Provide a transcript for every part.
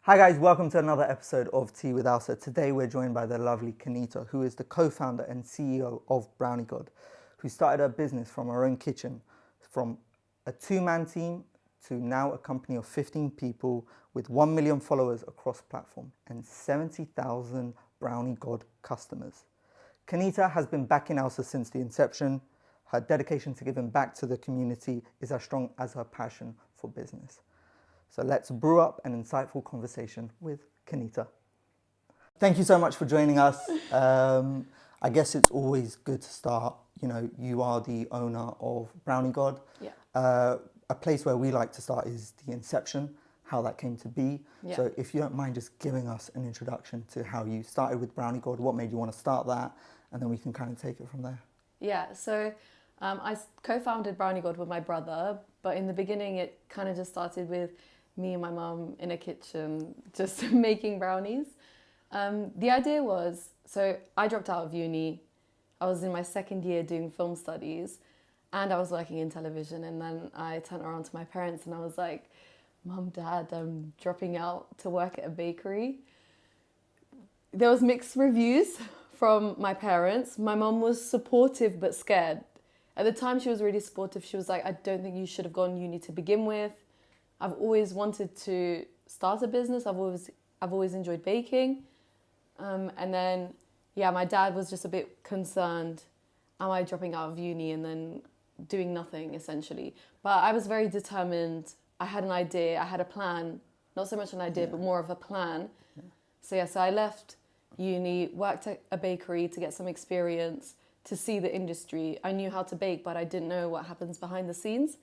Hi guys, welcome to another episode of Tea with Elsa. Today we're joined by the lovely Kanita, who is the co-founder and CEO of Browniegod, who started her business from her own kitchen, from a two-man team to now a company of 15 people with 1 million followers across platform and 70,000 Browniegod customers. Kanita has been backing Elsa since the inception. Her dedication to giving back to the community is as strong as her passion for business. So let's brew up an insightful conversation with Kanita. Thank you so much for joining us. I guess it's always good to start. You are the owner of Browniegod. Yeah. A place where we like to start is the inception, how that came to be. Yeah. So if you don't mind just giving us an introduction to how you started with Browniegod, what made you want to start that, and then we can kind of take it from there. Yeah, so I co-founded Browniegod with my brother, but in the beginning it kind of just started with me and my mum in a kitchen just making brownies. The idea was, so I dropped out of uni. I was in my second year doing film studies and I was working in television, and then I turned around to my parents and I was like, Mum, Dad, I'm dropping out to work at a bakery. There was mixed reviews from my parents. My mum was supportive but scared. At the time she was really supportive. She was like, I don't think you should have gone uni to begin with. I've always wanted to start a business. I've always enjoyed baking. And then, my dad was just a bit concerned. Am I dropping out of uni and then doing nothing, essentially? But I was very determined. I had an idea. I had a plan. Not so much an idea, but more of a plan. Yeah. So I left uni, worked at a bakery to get some experience, to see the industry. I knew how to bake, but I didn't know what happens behind the scenes.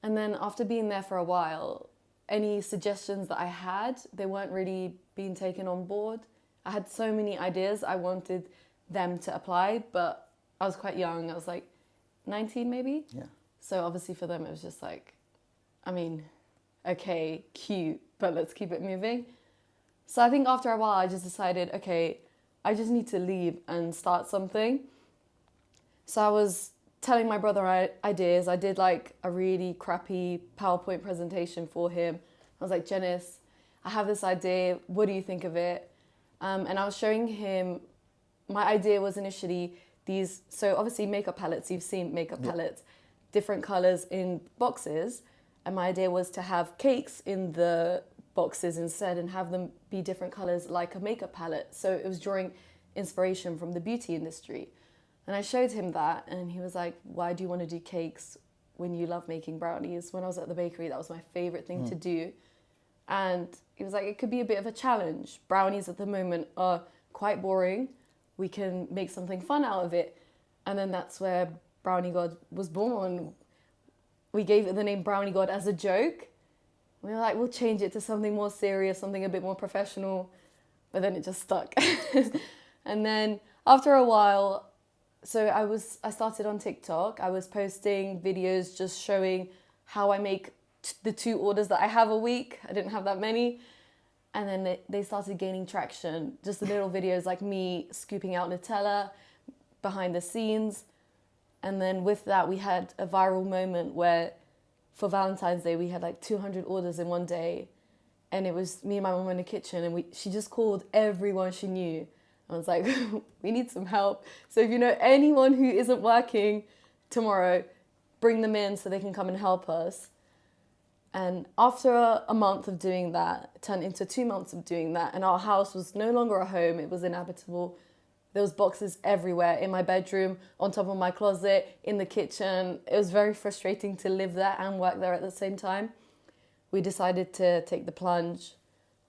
And then after being there for a while, any suggestions that I had, they weren't really being taken on board. I had so many ideas. I wanted them to apply, but I was quite young. I was like 19 maybe. Yeah. So obviously for them, it was just like, okay, cute, but let's keep it moving. So I think after a while, I just decided, okay, I just need to leave and start something. So I was telling my brother ideas. I did like a really crappy PowerPoint presentation for him. I was like, Janice, I have this idea. What do you think of it? And I was showing him, my idea was initially these, so obviously makeup palettes, you've seen makeup palettes, different colors in boxes. And my idea was to have cakes in the boxes instead and have them be different colors like a makeup palette. So it was drawing inspiration from the beauty industry. And I showed him that and he was like, why do you want to do cakes when you love making brownies? When I was at the bakery, that was my favorite thing to do. And he was like, it could be a bit of a challenge. Brownies at the moment are quite boring. We can make something fun out of it. And then that's where Browniegod was born. We gave it the name Browniegod as a joke. We were like, we'll change it to something more serious, something a bit more professional. But then it just stuck. And then after a while, so I started on TikTok. I was posting videos just showing how I make the 2 orders that I have a week. I didn't have that many. And then they started gaining traction. Just the little videos like me scooping out Nutella behind the scenes. And then with that, we had a viral moment where for Valentine's Day, we had like 200 orders in one day. And it was me and my mum in the kitchen. And she just called everyone she knew. I was like, we need some help. So if you know anyone who isn't working tomorrow, bring them in so they can come and help us. And after a month of doing that, it turned into 2 months of doing that. And our house was no longer a home. It was inhabitable. There was boxes everywhere, in my bedroom, on top of my closet, in the kitchen. It was very frustrating to live there and work there at the same time. We decided to take the plunge.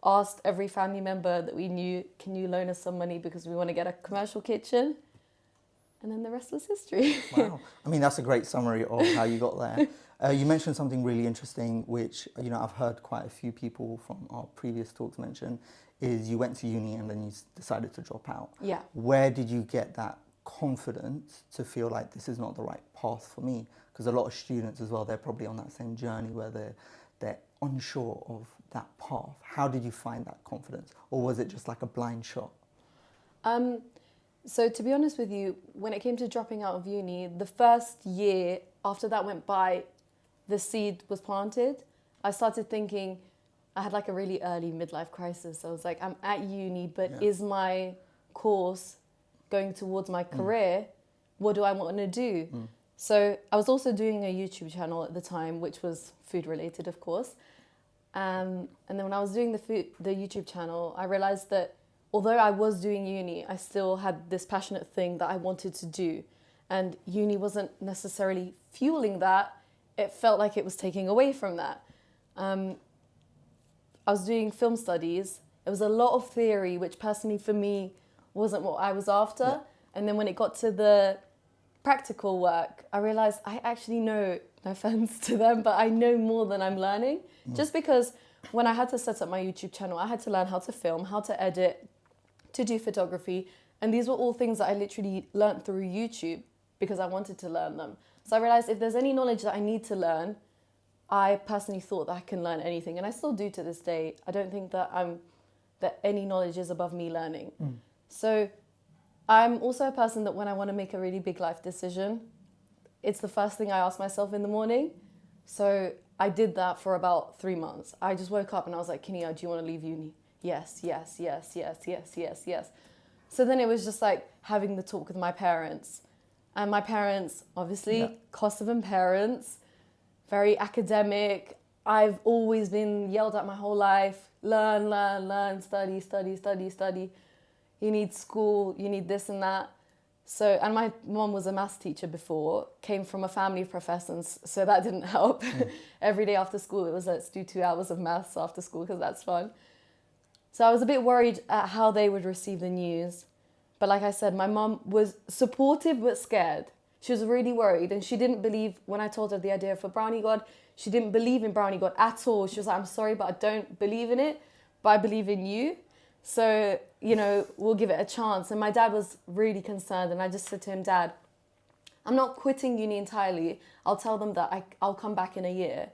Asked every family member that we knew, can you loan us some money because we want to get a commercial kitchen? And then the rest was history. Wow. That's a great summary of how you got there. You mentioned something really interesting, which, I've heard quite a few people from our previous talks mention, is you went to uni and then you decided to drop out. Yeah. Where did you get that confidence to feel like this is not the right path for me? Because a lot of students as well, they're probably on that same journey where they're unsure of that path. How did you find that confidence? Or was it just like a blind shot? So to be honest with you, when it came to dropping out of uni, the first year after that went by, the seed was planted. I started thinking, I had like a really early midlife crisis. I was like, I'm at uni, but is my course going towards my career? What do I want to do? So I was also doing a YouTube channel at the time, which was food related, of course. And then when I was doing the YouTube channel, I realized that although I was doing uni, I still had this passionate thing that I wanted to do. And uni wasn't necessarily fueling that. It felt like it was taking away from that. I was doing film studies. It was a lot of theory, which personally for me wasn't what I was after. Yeah. And then when it got to the practical work, I realized I actually know, no offense to them, but I know more than I'm learning. Just because when I had to set up my YouTube channel, I had to learn how to film, how to edit, to do photography. And these were all things that I literally learned through YouTube because I wanted to learn them. So I realized if there's any knowledge that I need to learn, I personally thought that I can learn anything. And I still do to this day. I don't think that any knowledge is above me learning. So I'm also a person that when I want to make a really big life decision, it's the first thing I ask myself in the morning. So I did that for about 3 months. I just woke up and I was like, Kanita, do you want to leave uni? Yes, yes, yes, yes, yes, yes, yes. So then it was just like having the talk with my parents. And my parents, obviously, Kosovan parents, very academic. I've always been yelled at my whole life. Learn, learn, learn, study, study, study, study. You need school, you need this and that. So, and my mom was a maths teacher before, came from a family of professors, so that didn't help. Every day after school, it was let's do 2 hours of maths after school because that's fun. So I was a bit worried at how they would receive the news. But like I said, my mom was supportive but scared. She was really worried and she didn't believe, when I told her the idea for Brownie God, she didn't believe in Brownie God at all. She was like, I'm sorry, but I don't believe in it, but I believe in you. So, we'll give it a chance. And my dad was really concerned. And I just said to him, Dad, I'm not quitting uni entirely. I'll tell them that I'll come back in a year.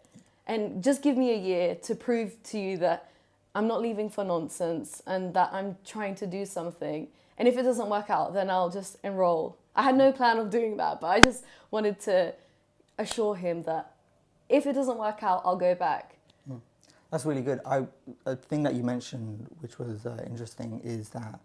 And just give me a year to prove to you that I'm not leaving for nonsense and that I'm trying to do something. And if it doesn't work out, then I'll just enroll. I had no plan of doing that, but I just wanted to assure him that if it doesn't work out, I'll go back. That's really good. A thing that you mentioned, which was interesting, is that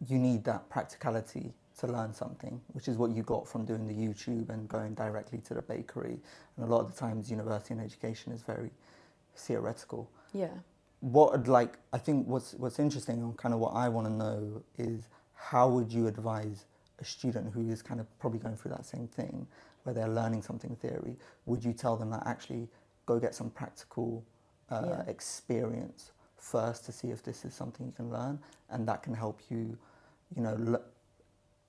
you need that practicality to learn something, which is what you got from doing the YouTube and going directly to the bakery. And a lot of the times, university and education is very theoretical. Yeah. I think what's interesting and kind of what I want to know is how would you advise a student who is kind of probably going through that same thing, where they're learning something theory? Would you tell them that actually go get some practical experience first to see if this is something you can learn, and that can help you,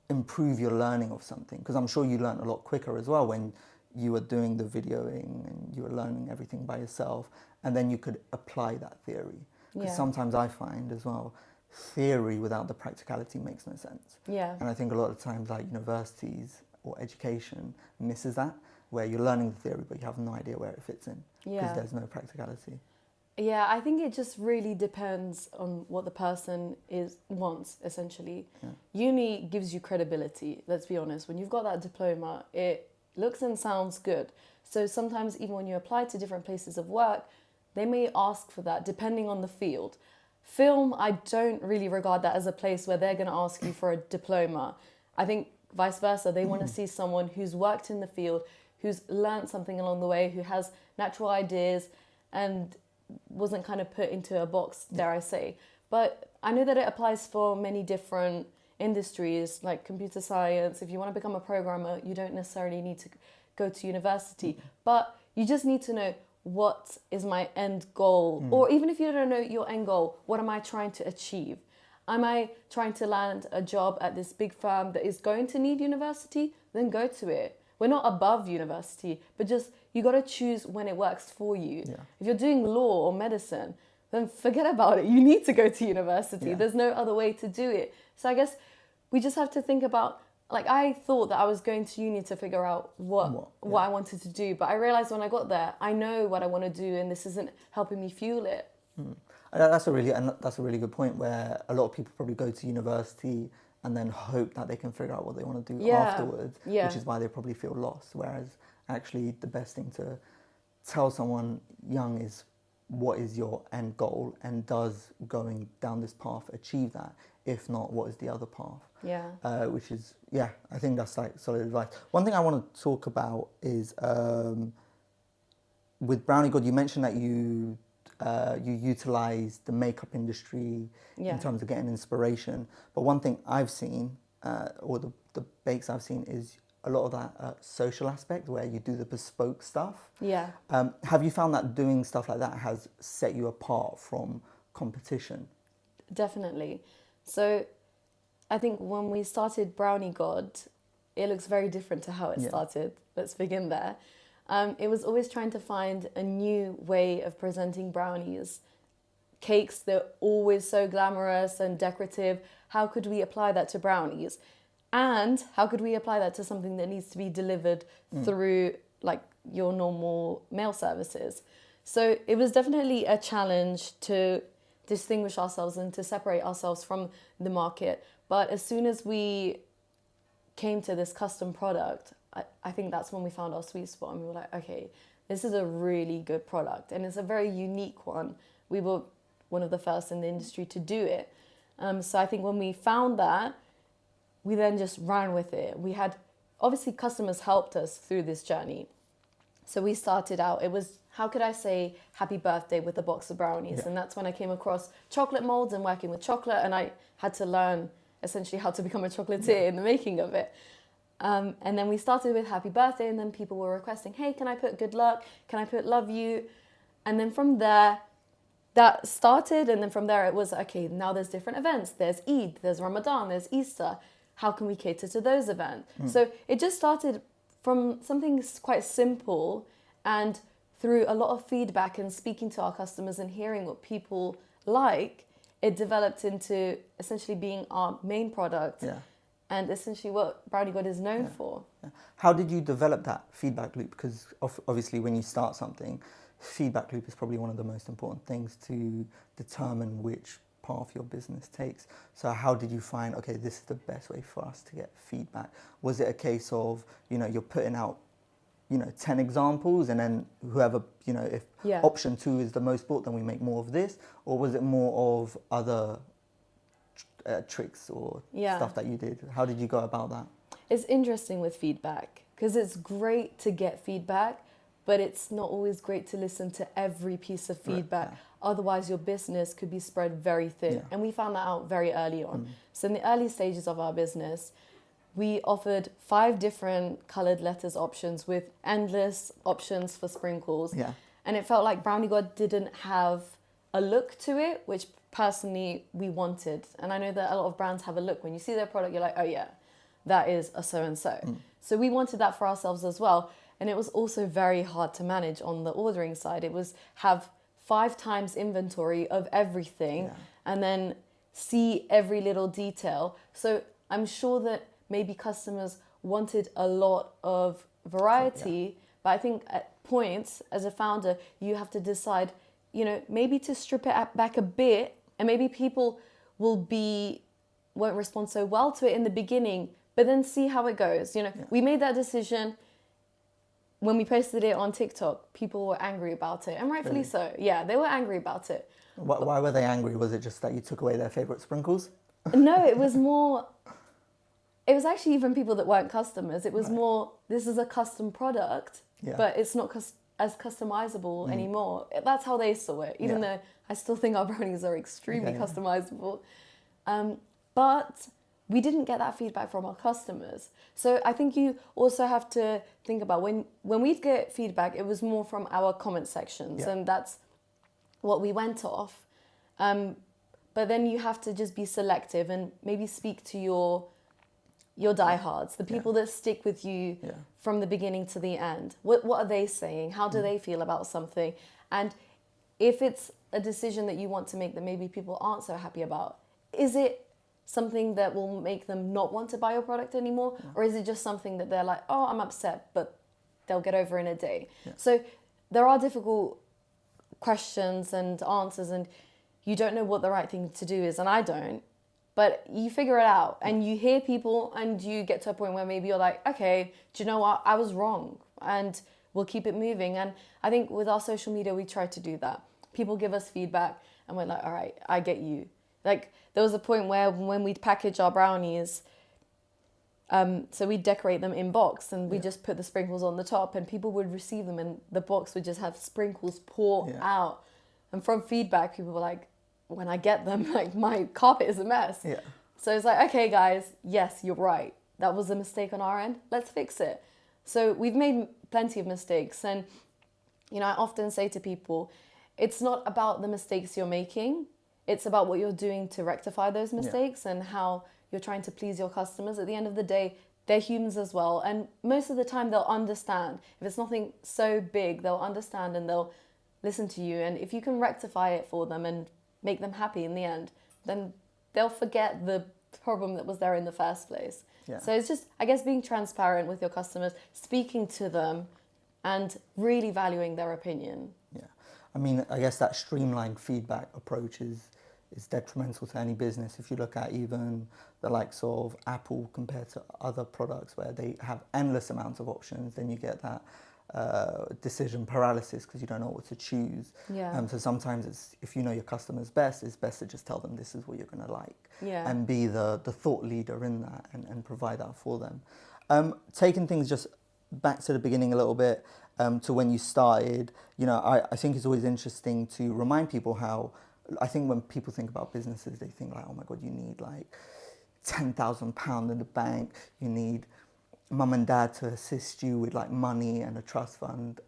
improve your learning of something? Because I'm sure you learned a lot quicker as well when you were doing the videoing and you were learning everything by yourself, and then you could apply that theory. Because sometimes I find as well, theory without the practicality makes no sense. Yeah. And I think a lot of times like universities or education misses that, where you're learning the theory but you have no idea where it fits in because there's no practicality. Yeah, I think it just really depends on what the person wants, essentially. Yeah. Uni gives you credibility, let's be honest. When you've got that diploma, it looks and sounds good. So sometimes even when you apply to different places of work, they may ask for that depending on the field. Film, I don't really regard that as a place where they're going to ask you for a diploma. I think vice versa. They want to see someone who's worked in the field, who's learned something along the way, who has natural ideas and wasn't kind of put into a box, dare I say. But I know that it applies for many different industries, like computer science. If you want to become a programmer, you don't necessarily need to go to university, but you just need to know, what is my end goal? Or even if you don't know your end goal, what am I trying to achieve? Am I trying to land a job at this big firm that is going to need university? Then go to it. We're not above university, but just you got to choose when it works for you. Yeah. If you're doing law or medicine, then forget about it. You need to go to university. Yeah. There's no other way to do it. So I guess we just have to think about, like, I thought that I was going to uni to figure out what I wanted to do. But I realized when I got there, I know what I want to do and this isn't helping me fuel it. That's a really good point, where a lot of people probably go to university and then hope that they can figure out what they want to do afterwards, which is why they probably feel lost. Whereas actually the best thing to tell someone young is what is your end goal, and does going down this path achieve that? If not, what is the other path? Yeah. Which is, yeah, I think that's like solid advice. One thing I want to talk about is with Brownie God, you mentioned that you utilize the makeup industry Yeah. in terms of getting inspiration. But one thing I've seen, or the bakes I've seen, is a lot of that social aspect where you do the bespoke stuff. Yeah. Have you found that doing stuff like that has set you apart from competition? Definitely. So I think when we started Brownie God, it looks very different to how it started. Let's begin there. It was always trying to find a new way of presenting brownies. Cakes, they're always so glamorous and decorative. How could we apply that to brownies? And how could we apply that to something that needs to be delivered through like your normal mail services? So it was definitely a challenge to distinguish ourselves and to separate ourselves from the market. But as soon as we came to this custom product, I think that's when we found our sweet spot, and we were like, okay, this is a really good product, and it's a very unique one. We were one of the first in the industry to do it. So I think when we found that, we then just ran with it. We had, obviously customers helped us through this journey. So we started out, it was, how could I say happy birthday with a box of brownies? Yeah. And that's when I came across chocolate molds and working with chocolate, and I had to learn essentially how to become a chocolatier in the making of it. And then we started with happy birthday, and then people were requesting, hey, can I put good luck? Can I put love you? And then from there, that started, and then from there it was, okay, now there's different events. There's Eid, there's Ramadan, there's Easter. How can we cater to those events? So it just started from something quite simple, and through a lot of feedback and speaking to our customers and hearing what people like, it developed into essentially being our main product. Yeah. And essentially what Brownie God is known for. Yeah. How did you develop that feedback loop? Because obviously when you start something, feedback loop is probably one of the most important things to determine which path your business takes. So how did you find, okay, this is the best way for us to get feedback? Was it a case of, you're putting out, 10 examples, and then whoever, if option 2 is the most bought, then we make more of this? Or was it more of other tricks or stuff that you did? How did you go about that? It's interesting with feedback, because it's great to get feedback, but it's not always great to listen to every piece of feedback. Right, Otherwise, your business could be spread very thin. Yeah. And we found that out very early on. So in the early stages of our business, we offered 5 different colored letters options with endless options for sprinkles. Yeah. And it felt like Brownie God didn't have a look to it, which personally we wanted. And I know that a lot of brands have a look. When you see their product, you're like, oh yeah, that is a so-and-so. So we wanted that for ourselves as well. And it was also very hard to manage on the ordering side. It was have 5 times inventory of everything and then see every little detail. So I'm sure that maybe customers wanted a lot of variety, but I think at points as a founder, you have to decide, maybe to strip it back a bit, and maybe people won't respond so well to it in the beginning, but then see how it goes. We made that decision. When we posted it on TikTok, people were angry about it, and rightfully Really? so. Yeah, they were angry about it. Why were they angry? Was it just that you took away their favorite sprinkles? No, it was more, it was actually even people that weren't customers. It was more, this is a custom product, but it's not as customizable anymore. That's how they saw it, even though I still think our brownies are extremely customizable. But we didn't get that feedback from our customers. So I think you also have to think about when we'd get feedback, it was more from our comment sections, and that's what we went off. But then you have to just be selective and maybe speak to your diehards, the people that stick with you from the beginning to the end. What are they saying? How do they feel about something? And if it's a decision that you want to make that maybe people aren't so happy about, is it something that will make them not want to buy your product anymore? Or is it just something that they're like, oh, I'm upset, but they'll get over in a day? So there are difficult questions and answers, and you don't know what the right thing to do is, and I don't. But you figure it out, and you hear people, and you get to a point where maybe you're like, okay, do you know what? I was wrong, and we'll keep it moving. And I think with our social media, we try to do that. people give us feedback and we're like, all right, I get you. Like there was a point where when we'd package our brownies, so we'd decorate them in box and we just put the sprinkles on the top and people would receive them and the box would just have sprinkles pour out. And from feedback, people were like, when I get them, like my carpet is a mess. Yeah. So it's like, okay, guys, yes, you're right. That was a mistake on our end. Let's fix it. So we've made plenty of mistakes. And, you know, I often say to people, it's not about the mistakes you're making. It's about what you're doing to rectify those mistakes and how you're trying to please your customers. At the end of the day, they're humans as well. And most of the time they'll understand. If it's nothing so big, they'll understand and they'll listen to you. And if you can rectify it for them and make them happy in the end, then they'll forget the problem that was there in the first place. Yeah. So it's just, I guess, being transparent with your customers, speaking to them and really valuing their opinion. Yeah. I mean, I guess that streamlined feedback approach is detrimental to any business. If you look at even the likes of Apple compared to other products where they have endless amounts of options, then you get that decision paralysis because you don't know what to choose. Yeah. So sometimes it's, if you know your customers best, it's best to just tell them this is what you're going to like and be the thought leader in that and provide that for them. Taking things just back to the beginning a little bit, to when you started, you know, I think it's always interesting to remind people how, I think when people think about businesses, they think like, oh my God, you need like £10,000 in the bank, you need mum and dad to assist you with like money and a trust fund.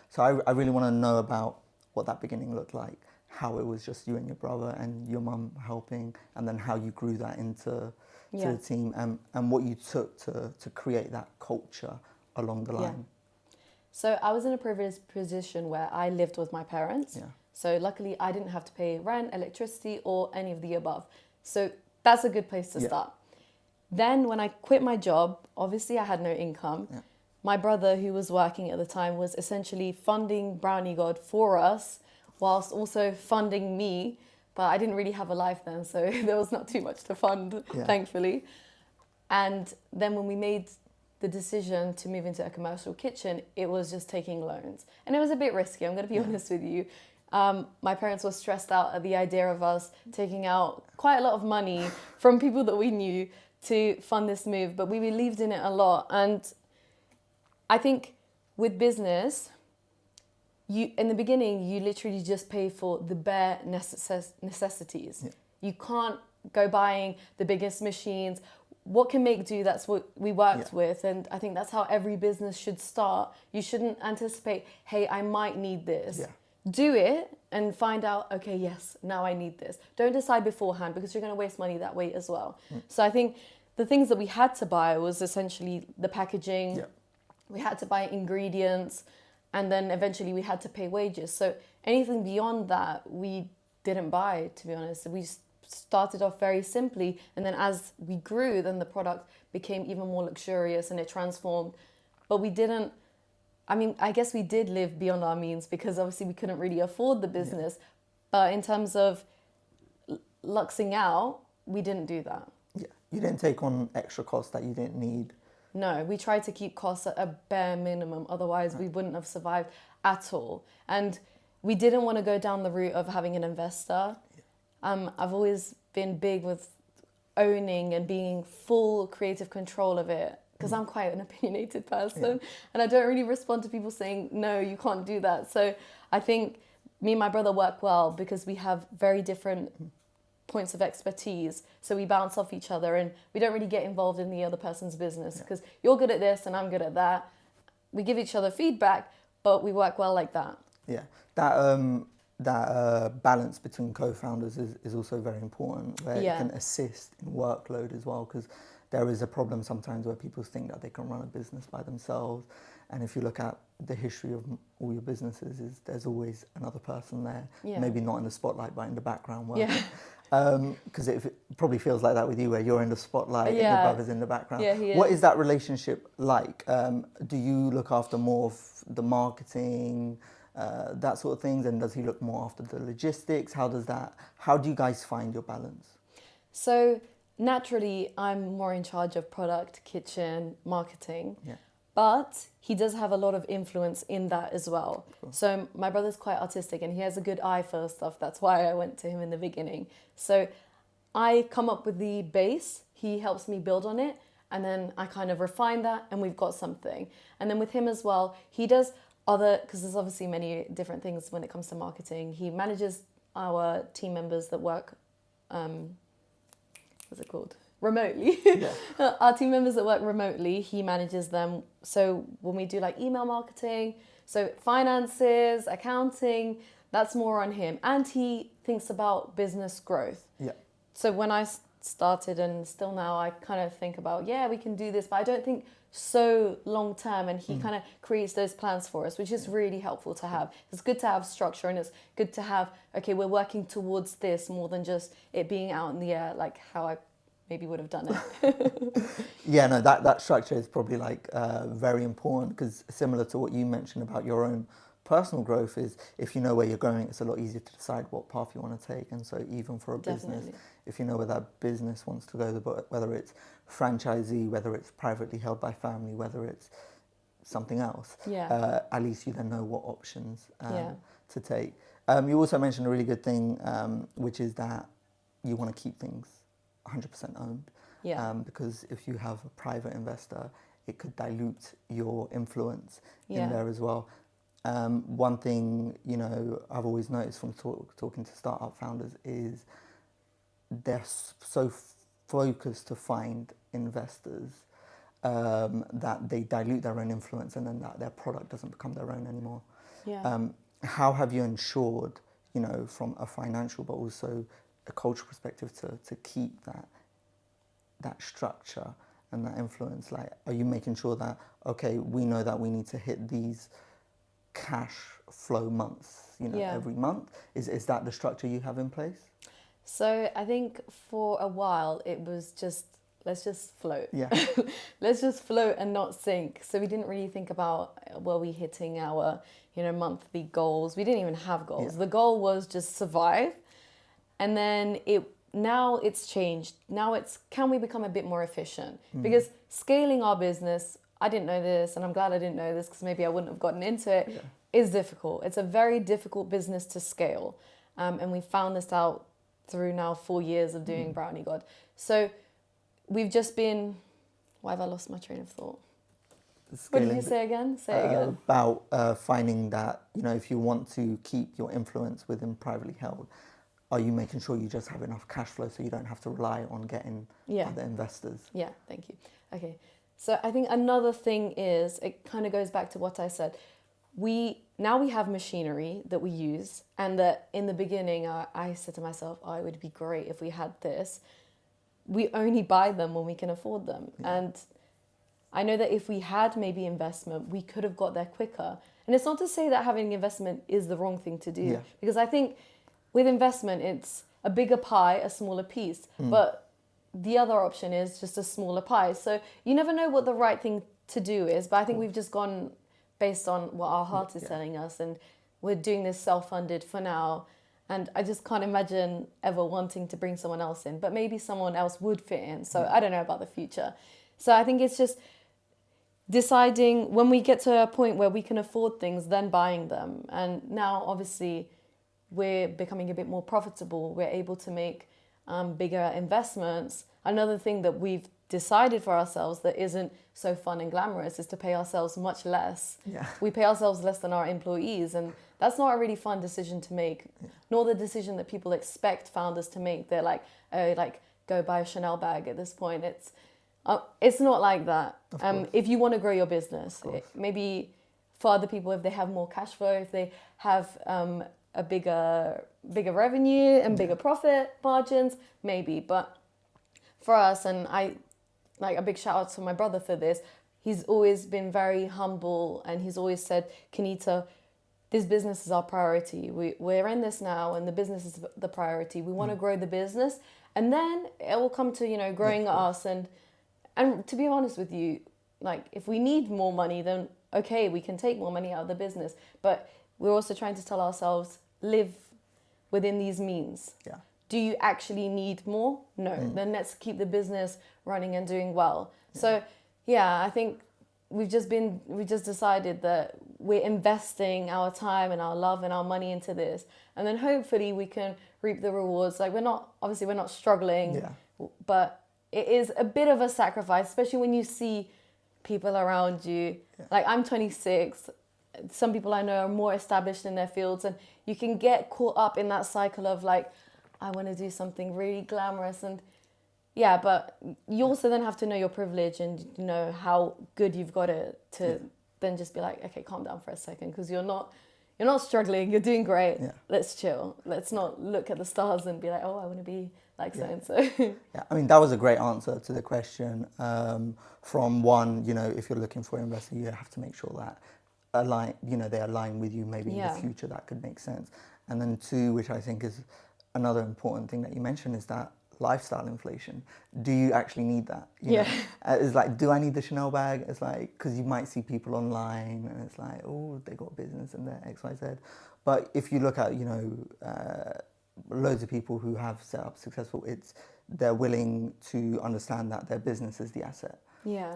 So I really want to know about what that beginning looked like, how it was just you and your brother and your mum helping, and then how you grew that into the team, and what you took to create that culture along the line. So I was in a privileged position where I lived with my parents. So luckily I didn't have to pay rent, electricity, or any of the above. So that's a good place to start. Then when I quit my job, obviously I had no income. My brother, who was working at the time, was essentially funding Browniegod for us whilst also funding me. But I didn't really have a life then, so there was not too much to fund, thankfully. And then when we made the decision to move into a commercial kitchen, it was just taking loans. And it was a bit risky, I'm going to be honest with you. My parents were stressed out at the idea of us taking out quite a lot of money from people that we knew to fund this move, but we believed in it a lot. And I think with business, you in the beginning, you literally just pay for the bare necessities. You can't go buying the biggest machines. What can make do, that's what we worked with. And I think that's how every business should start. You shouldn't anticipate, hey, I might need this. Do it and find out, okay, yes, now I need this. Don't decide beforehand because you're going to waste money that way as well. So I think the things that we had to buy was essentially the packaging. We had to buy ingredients, and then eventually we had to pay wages. So anything beyond that, we didn't buy, to be honest. We started off very simply, and then as we grew, then the product became even more luxurious and it transformed. But we didn't, I mean, I guess we did live beyond our means because obviously we couldn't really afford the business. But in terms of luxing out, we didn't do that. You didn't take on extra costs that you didn't need. No, we tried to keep costs at a bare minimum. Otherwise, we wouldn't have survived at all. And we didn't want to go down the route of having an investor. I've always been big with owning and being full creative control of it because I'm quite an opinionated person and I don't really respond to people saying, no, you can't do that. So I think me and my brother work well because we have very different points of expertise. So we bounce off each other and we don't really get involved in the other person's business because you're good at this and I'm good at that. We give each other feedback, but we work well like that. Yeah, that balance between co-founders is also very important, where it can assist in workload as well, because there is a problem sometimes where people think that they can run a business by themselves. And if you look at the history of all your businesses, there's always another person there, maybe not in the spotlight, but in the background working. Because it probably feels like that with you, where you're in the spotlight and your brother's in the background. What is that relationship like? Do you look after more of the marketing, that sort of things, and does he look more after the logistics? How do you guys find your balance? So naturally, I'm more in charge of product, kitchen, marketing. but he does have a lot of influence in that as well. So my brother's quite artistic and he has a good eye for stuff. That's why I went to him in the beginning. So I come up with the base, he helps me build on it, and then I kind of refine that and we've got something. And then with him as well, he does other, because there's obviously many different things when it comes to marketing. He manages our team members that work, what's it called? Remotely. Yeah. Our team members that work remotely, he manages them. So when we do like email marketing, so finances, accounting, that's more on him. And he thinks about business growth. Yeah. So when I started and still now, I kind of think about, yeah, we can do this, but I don't think so long term. And he kind of creates those plans for us, which is really helpful to have. It's good to have structure and it's good to have, okay, we're working towards this more than just it being out in the air, like how I maybe would have done it. Yeah, no, that structure is probably like very important, because similar to what you mentioned about your own personal growth, is if you know where you're going, it's a lot easier to decide what path you want to take. And so even for a business, if you know where that business wants to go, whether it's franchisee, whether it's privately held by family, whether it's something else, at least you then know what options to take. You also mentioned a really good thing, which is that you want to keep things 100% owned. Because if you have a private investor, it could dilute your influence in there as well. One thing, you know, I've always noticed from talking to startup founders is they're so focused to find investors that they dilute their own influence, and then that their product doesn't become their own anymore. How have you ensured, you know, from a financial but also a cultural perspective to keep that structure and that influence? Like, are you making sure that, okay, we know that we need to hit these cash flow months, you know, every month? Is that the structure you have in place? So I think for a while it was just, let's just float. Let's just float and not sink. So we didn't really think about, were we hitting our, you know, monthly goals? We didn't even have goals. The goal was just survive. And then now it's changed. Now it's, can we become a bit more efficient? Because scaling our business, I didn't know this, and I'm glad I didn't know this because maybe I wouldn't have gotten into it, is difficult. It's a very difficult business to scale. And we found this out through now 4 years of doing Brownie God. So we've just been, why have I lost my train of thought? What did you say again? Say it again. About finding that, you know, if you want to keep your influence within privately held, are you making sure you just have enough cash flow so you don't have to rely on getting other investors? Yeah, thank you. Okay, so I think another thing is, it kind of goes back to what I said. Now we have machinery that we use, and that in the beginning I said to myself, oh, it would be great if we had this. We only buy them when we can afford them. And I know that if we had maybe investment, we could have got there quicker. And it's not to say that having investment is the wrong thing to do, because I think with investment, it's a bigger pie, a smaller piece. But the other option is just a smaller pie. So you never know what the right thing to do is. But I think we've just gone based on what our heart is telling us. And we're doing this self-funded for now. And I just can't imagine ever wanting to bring someone else in. But maybe someone else would fit in. So I don't know about the future. So I think it's just deciding when we get to a point where we can afford things, then buying them. And now, obviously, we're becoming a bit more profitable. We're able to make bigger investments. Another thing that we've decided for ourselves that isn't so fun and glamorous is to pay ourselves much less. We pay ourselves less than our employees, and that's not a really fun decision to make, nor the decision that people expect founders to make. They're like, oh, like, go buy a Chanel bag at this point. It's not like that. If you want to grow your business, maybe for other people, if they have more cash flow, if they have a bigger revenue and bigger profit margins, maybe. But for us, and I like a big shout out to my brother for this, he's always been very humble, and he's always said, Kanita, this business is our priority. We're in this now, and the business is the priority. We want to grow the business, and then it will come to, you know, growing us. And to be honest with you, like, if we need more money, then okay, we can take more money out of the business. But we're also trying to tell ourselves, live within these means. Do you actually need more? No. Then let's keep the business running and doing well. So, I think we just decided that we're investing our time and our love and our money into this, and then hopefully we can reap the rewards. Like we're not struggling, but it is a bit of a sacrifice, especially when you see people around you. Like I'm 26. Some people I know are more established in their fields, and you can get caught up in that cycle of like, I want to do something really glamorous, and but you also then have to know your privilege and know how good you've got it to then just be like, okay, calm down for a second, because you're not struggling, you're doing great. Let's chill. Let's not look at the stars and be like, oh, I want to be like so and so. I mean, that was a great answer to the question. From one, if you're looking for an investor, you have to make sure that they align with you. Maybe in the future that could make sense. And then two, which I think is another important thing that you mentioned, is that lifestyle inflation. Do you actually need that? It's like, do I need the Chanel bag? It's like, because you might see people online and it's like, oh, they got business and they're XYZ. But if you look at, loads of people who have set up successful, they're willing to understand that their business is the asset.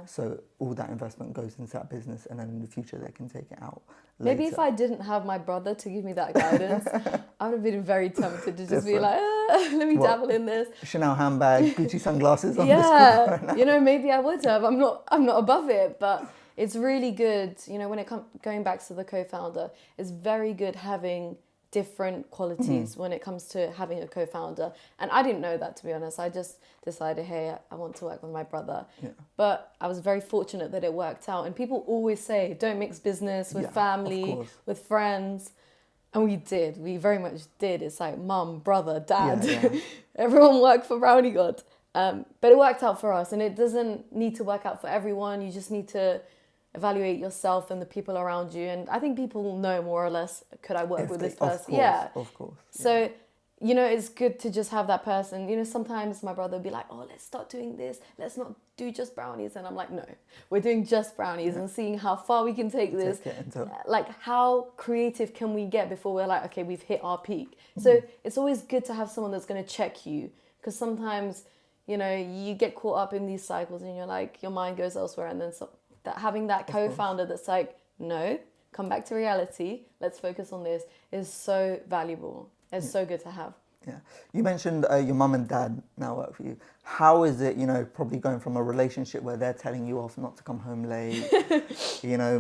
So all that investment goes into that business, and then in the future they can take it out later. Maybe if I didn't have my brother to give me that guidance, I would have been very tempted to just be like, let me dabble in this. Chanel handbag, Gucci sunglasses on this right now. Maybe I would have. I'm not above it, but it's really good. When it comes, going back to the co-founder, it's very good having different qualities when it comes to having a co-founder. And I didn't know that, to be honest. I just decided, hey, I want to work with my brother. But I was very fortunate that it worked out. And people always say, don't mix business with family, with friends. And we did. We very much did. It's like mum, brother, dad. Everyone worked for Brownie God. But it worked out for us. And it doesn't need to work out for everyone. You just need to evaluate yourself and the people around you. And I think people know more or less, could I work with this person? Of course. So, it's good to just have that person. Sometimes my brother would be like, oh, let's start doing this. Let's not do just brownies. And I'm like, no, we're doing just brownies and seeing how far we can take this. Like, how creative can we get before we're like, okay, we've hit our peak. So it's always good to have someone that's going to check you, because sometimes, you get caught up in these cycles and you're like, your mind goes elsewhere, and then that having that co-founder that's like, no, come back to reality, let's focus on this, is so valuable. It's so good to have. You mentioned your mum and dad now work for you. How is it, probably going from a relationship where they're telling you off not to come home late,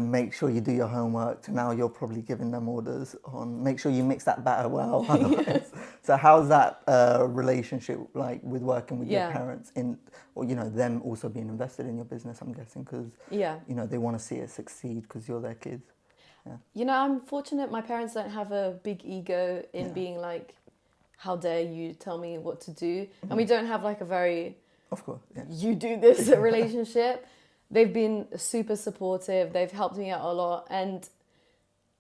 make sure you do your homework, to now you're probably giving them orders on make sure you mix that batter well. So how's that relationship like with working with your parents them also being invested in your business, I'm guessing, because they want to see it succeed because you're their kids. I'm fortunate my parents don't have a big ego in being like, how dare you tell me what to do? And we don't have like a very, of course, you do this relationship. They've been super supportive. They've helped me out a lot. And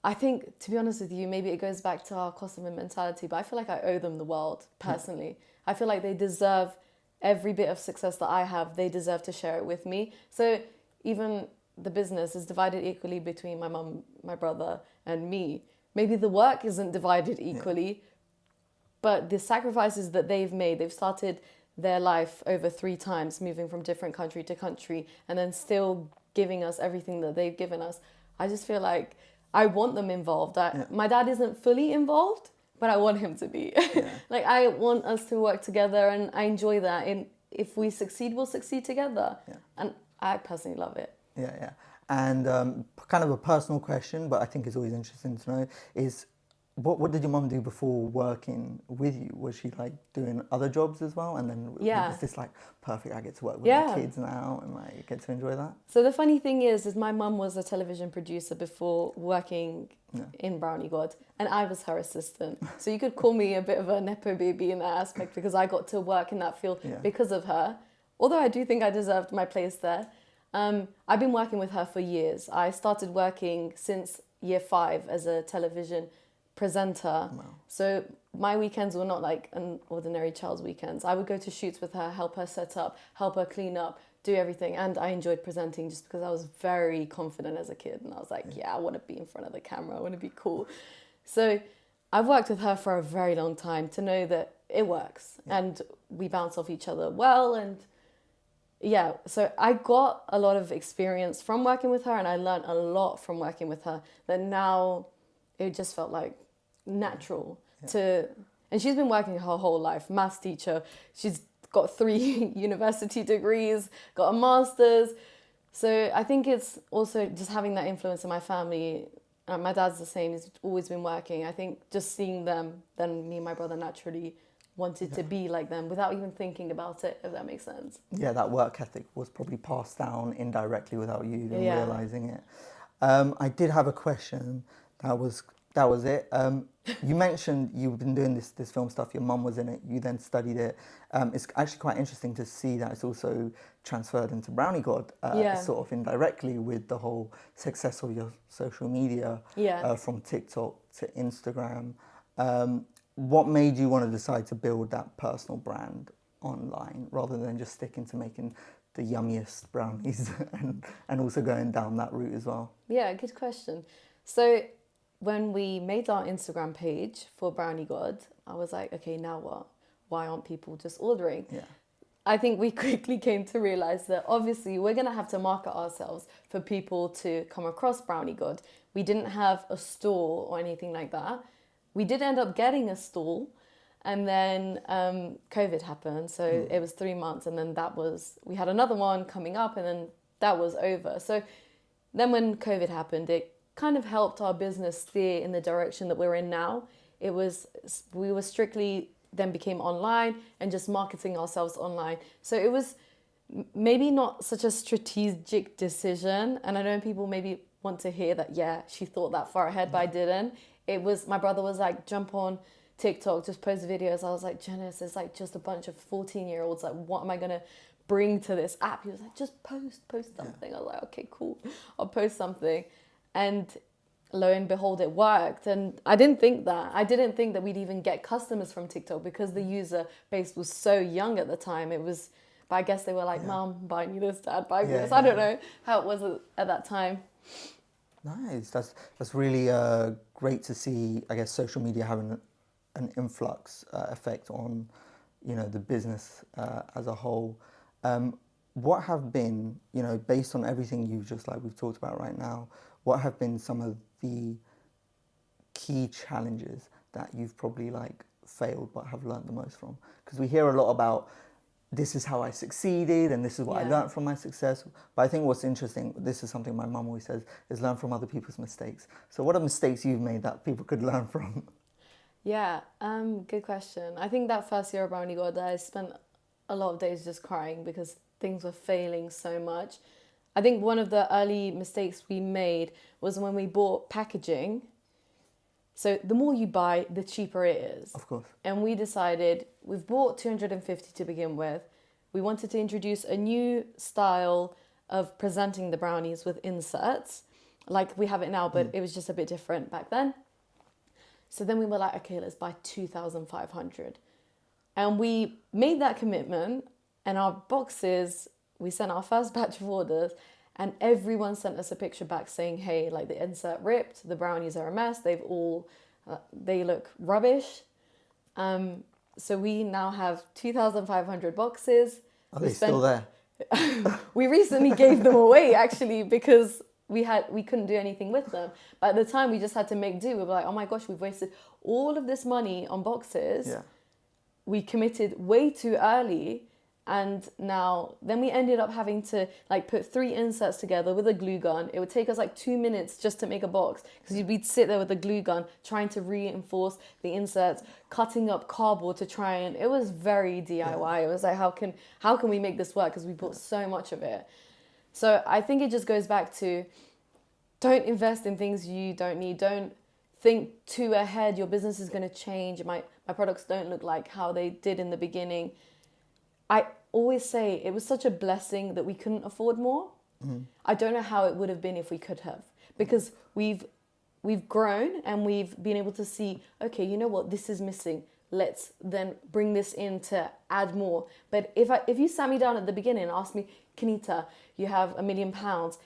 I think, to be honest with you, maybe it goes back to our customer mentality, but I feel like I owe them the world, personally. I feel like they deserve every bit of success that I have. They deserve to share it with me. So even the business is divided equally between my mum, my brother, and me. Maybe the work isn't divided equally, but the sacrifices that they've made, they've started their life over 3 times, moving from different country to country, and then still giving us everything that they've given us. I just feel like I want them involved. My dad isn't fully involved, but I want him to be. Like, I want us to work together, and I enjoy that. And if we succeed, we'll succeed together. And I personally love it. And kind of a personal question, but I think it's always interesting to know, is what did your mum do before working with you? Was she like doing other jobs as well? And then was this like, perfect, I get to work with my kids now and like get to enjoy that? So the funny thing is my mum was a television producer before working in Brownie God, and I was her assistant. So you could call me a bit of a nepo baby in that aspect, because I got to work in that field because of her. Although I do think I deserved my place there. I've been working with her for years. I started working since year 5 as a television presenter. So my weekends were not like an ordinary child's weekends. I would go to shoots with her, help her set up, help her clean up, do everything. And I enjoyed presenting just because I was very confident as a kid. And I was like, I want to be in front of the camera. I want to be cool. So I've worked with her for a very long time to know that it works. And we bounce off each other well. And yeah, so I got a lot of experience from working with her, and I learned a lot from working with her that now it just felt like natural to. And she's been working her whole life, maths teacher. She's got 3 university degrees, got a master's. So I think it's also just having that influence in my family. My dad's the same, he's always been working. I think just seeing them, then me and my brother naturally wanted to be like them without even thinking about it, if that makes sense. Yeah, that work ethic was probably passed down indirectly without you even realizing it. I did have a question. That was it. You mentioned you've been doing this film stuff. Your mum was in it. You then studied it. It's actually quite interesting to see that it's also transferred into Brownie God, sort of indirectly with the whole success of your social media, from TikTok to Instagram. What made you want to decide to build that personal brand online rather than just sticking to making the yummiest brownies and also going down that route as well? Yeah, good question. So when we made our Instagram page for Brownie God, I was like, okay, now what? Why aren't people just ordering? Yeah. I think we quickly came to realize that obviously we're going to have to market ourselves for people to come across Brownie God. We didn't have a store or anything like that. We did end up getting a stall, and then COVID happened. So it was 3 months, and then we had another one coming up, and then that was over. So then when COVID happened, it kind of helped our business steer in the direction that we're in now. We were strictly then became online and just marketing ourselves online. So it was maybe not such a strategic decision. And I know people maybe want to hear that, yeah, she thought that far ahead, but I didn't. It was, my brother was like, jump on TikTok, just post videos. I was like, Janice, it's like just a bunch of 14-year-olds. Like, what am I going to bring to this app? He was like, just post something. I was like, okay, cool. I'll post something. And lo and behold, it worked. And I didn't think that we'd even get customers from TikTok because the user base was so young at the time. But I guess they were like, Mom, buy me this, Dad, buy me this. I don't know how it was at that time. Nice. That's really great to see. I guess social media having an influx effect on, the business as a whole. What have been, based on everything we've talked about right now, what have been some of the key challenges that you've probably failed but have learned the most from? Because we hear a lot about, this is how I succeeded and this is what I learned from my success. But I think what's interesting, this is something my mum always says, is learn from other people's mistakes. So what are mistakes you've made that people could learn from? Yeah, good question. I think that first year of Brownie God, I spent a lot of days just crying because things were failing so much. I think one of the early mistakes we made was when we bought packaging. So the more you buy, the cheaper it is. Of course. And we decided, we've bought 250 to begin with. We wanted to introduce a new style of presenting the brownies with inserts, like we have it now, but it was just a bit different back then. So then we were like, okay, let's buy 2,500. And we made that commitment, and our boxes, we sent our first batch of orders, and everyone sent us a picture back saying, hey, the insert ripped, the brownies are a mess, they look rubbish. So we now have 2,500 boxes. Are they still there? We recently gave them away, actually, because we couldn't do anything with them. But at the time, we just had to make do. We were like, oh my gosh, we've wasted all of this money on boxes. Yeah. We committed way too early. And then we ended up having to put 3 inserts together with a glue gun. It would take us 2 minutes just to make a box, because we'd sit there with a glue gun trying to reinforce the inserts, cutting up cardboard to try, and it was very DIY. Yeah. It was like, how can we make this work? Because we bought so much of it. So I think it just goes back to, don't invest in things you don't need. Don't think too ahead. Your business is going to change. My products don't look like how they did in the beginning. I always say it was such a blessing that we couldn't afford more. Mm-hmm. I don't know how it would have been if we could have, because we've grown and we've been able to see, okay, you know what, this is missing. Let's then bring this in to add more. But if you sat me down at the beginning and asked me, Kanita, you have £1 million,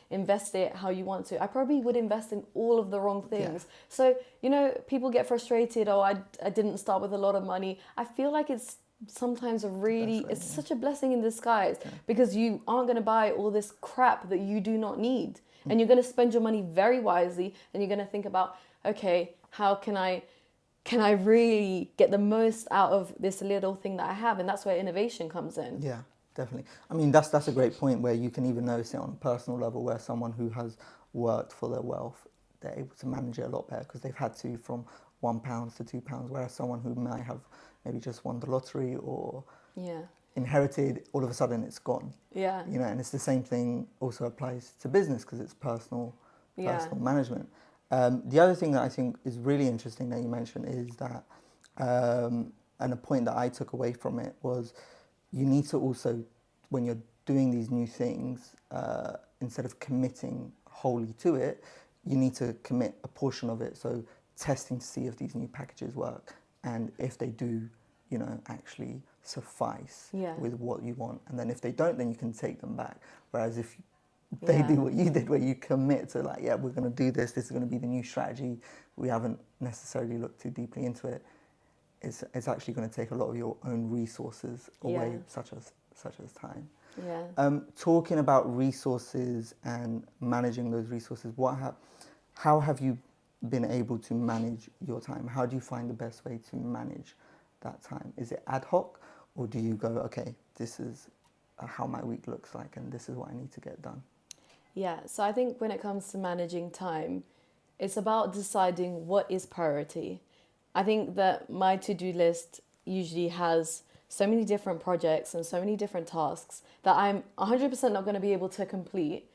invest it how you want to, I probably would invest in all of the wrong things. Yeah. So, people get frustrated, I didn't start with a lot of money. I feel like it's sometimes a really, way, it's such a blessing in disguise because you aren't going to buy all this crap that you do not need. And you're going to spend your money very wisely, and you're going to think about, okay, how can I really get the most out of this little thing that I have? And that's where innovation comes in. Yeah, definitely. I mean, that's a great point where you can even notice it on a personal level, where someone who has worked for their wealth, they're able to manage it a lot better because they've had to from £1 to £2, whereas someone who might have maybe just won the lottery or inherited, all of a sudden it's gone. Yeah. You know, and it's the same thing also applies to business because it's personal management. The other thing that I think is really interesting that you mentioned is that, and a point that I took away from it was, you need to also, when you're doing these new things, instead of committing wholly to it, you need to commit a portion of it. So testing to see if these new packages work and if they do, you know, actually suffice with what you want. And then if they don't, then you can take them back. Whereas if they do what you did, where you commit to like, yeah, we're going to do this, this is going to be the new strategy, we haven't necessarily looked too deeply into it, it's actually going to take a lot of your own resources away, such as time. Talking about resources and managing those resources, how have you been able to manage your time? How do you find the best way to manage that time? Is it ad hoc, or do you go, okay, this is how my week looks like and this is what I need to get done? Yeah, so I think when it comes to managing time, it's about deciding what is priority. I think that my to-do list usually has so many different projects and so many different tasks that I'm 100% not going to be able to complete.